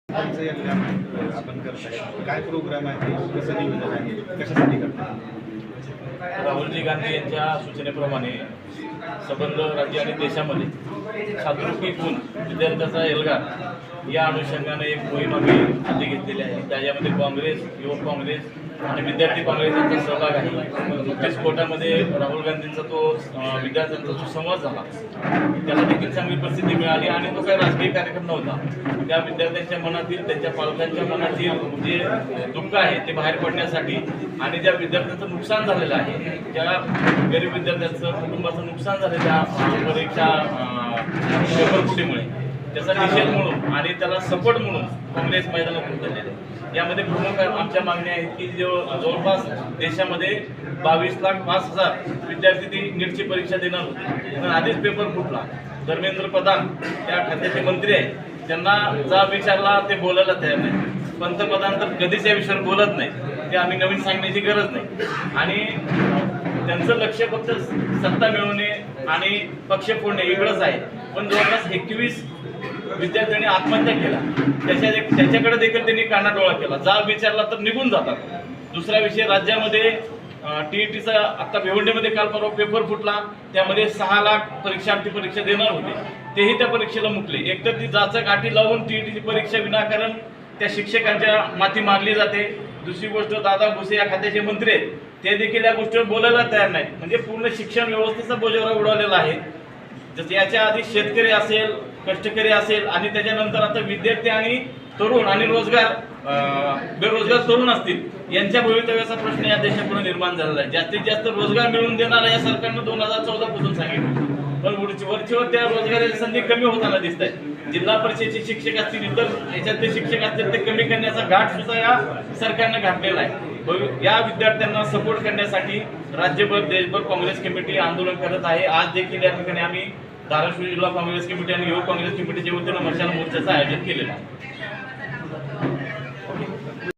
तुमचं या काम आपण करताय, काय प्रोग्राम आहे, कसं नियोजन आहे, कशासाठी करताय? राहुलजी गांधी यांच्या सूचनेप्रमाणे संबंध राज्य आणि देशामध्ये छात्रवृत्ती गुण विद्यार्थ्याचा एल्गार या अनुषंगाने एक मोहीम आम्ही हाती घेतलेली आहे. त्याच्यामध्ये काँग्रेस, युवक काँग्रेस आणि विद्यार्थी काँग्रेस यांचा सहभाग आहे. नुकतेच कोर्टामध्ये राहुल गांधींचा तो विद्यार्थ्यांचा जो संवाद झाला त्याला देखील चांगली प्रसिद्धी मिळाली आणि तो काही राजकीय कार्यक्रम नव्हता. त्या विद्यार्थ्यांच्या मनातील, त्यांच्या पालकांच्या मनातील जे दुःख आहे ते बाहेर पडण्यासाठी आणि ज्या विद्यार्थ्यांचं नुकसान झालेलं आहे, ज्या गरीब विद्यार्थ्यांचं कुटुंबाचं नुकसान झालेल्या परीक्षा पेपरफुटीमुळे त्याचा निषेध म्हणून आणि त्याला सपोर्ट म्हणून काँग्रेस मैदानात उतरलेले आहे. यामध्ये प्रमुख आमच्या मागण्या आहेत की जवळपास देशामध्ये 22,05,000 विद्यार्थी ती नीटची परीक्षा देणार होते, पण आधीच पेपर फुटला. धर्मेंद्र प्रधान त्या खात्याचे मंत्री आहेत, त्यांना जा विचारला ते बोलायला तयार नाही. पंतप्रधान तर कधीच या विषयावर बोलत नाही, ते आम्ही नवीन सांगण्याची गरज नाही. आणि त्यांचं लक्ष फक्त सत्ता मिळवणे आणि पक्ष फोडणे एवढंच आहे. पण जवळपास 21 विद्यार्थ्यांनी आत्महत्या केला, त्याच्याकडे देखील त्यांनी कानाडोळा केला. जा विचारला तर निघून जातात. दुसरा विषय, राज्यामध्ये TETचा आता भिवंडीमध्ये काल परवा पेपर फुटला, त्यामध्ये 6 लाख परीक्षार्थी परीक्षा देणार होते, तेही त्या परीक्षेला मुकले. एकतर ती जाचक गाठी लावून TETची परीक्षा विनाकारण त्या शिक्षकांच्या माथी मारली जाते. दुसरी गोष्ट, दादा भुसे या खात्याचे मंत्री आहेत, ते देखील या गोष्टीवर बोलायला तयार नाहीत. म्हणजे पूर्ण शिक्षण व्यवस्थेचा बोजवरा उडवलेला आहे. जसं याच्या आधी शेतकरी असेल, कष्टकरी असेल आणि त्याच्यानंतर आता विद्यार्थी आणि तरुण आणि बेरोजगार तरुण असतील, यांच्या भवितव्याचा प्रश्न या देशापुढे निर्माण झालेला आहे. जास्तीत जास्त रोजगार मिळवून देणारा या सरकारनं 2014 पासून सांगितलं, पण वरचीवर त्या रोजगाराची संधी कमी होताना दिसत आहे. जिल्हा परिषदेचे शिक्षक असतील, इतर याच्यातले शिक्षक असतील, ते कमी करण्याचा घाट सुद्धा या सरकारनं घातलेला आहे. या विद्यार्थ्यांना सपोर्ट करण्यासाठी राज्यभर, देशभर काँग्रेस कमिटी आंदोलन करत आहे. आज देखील या ठिकाणी आम्ही धाराशिव जिल्हा काँग्रेस कमिटी आणि युवक काँग्रेस कमिटीच्या वतीनं मशाल मोर्चाचं आयोजन केलेलं आहे.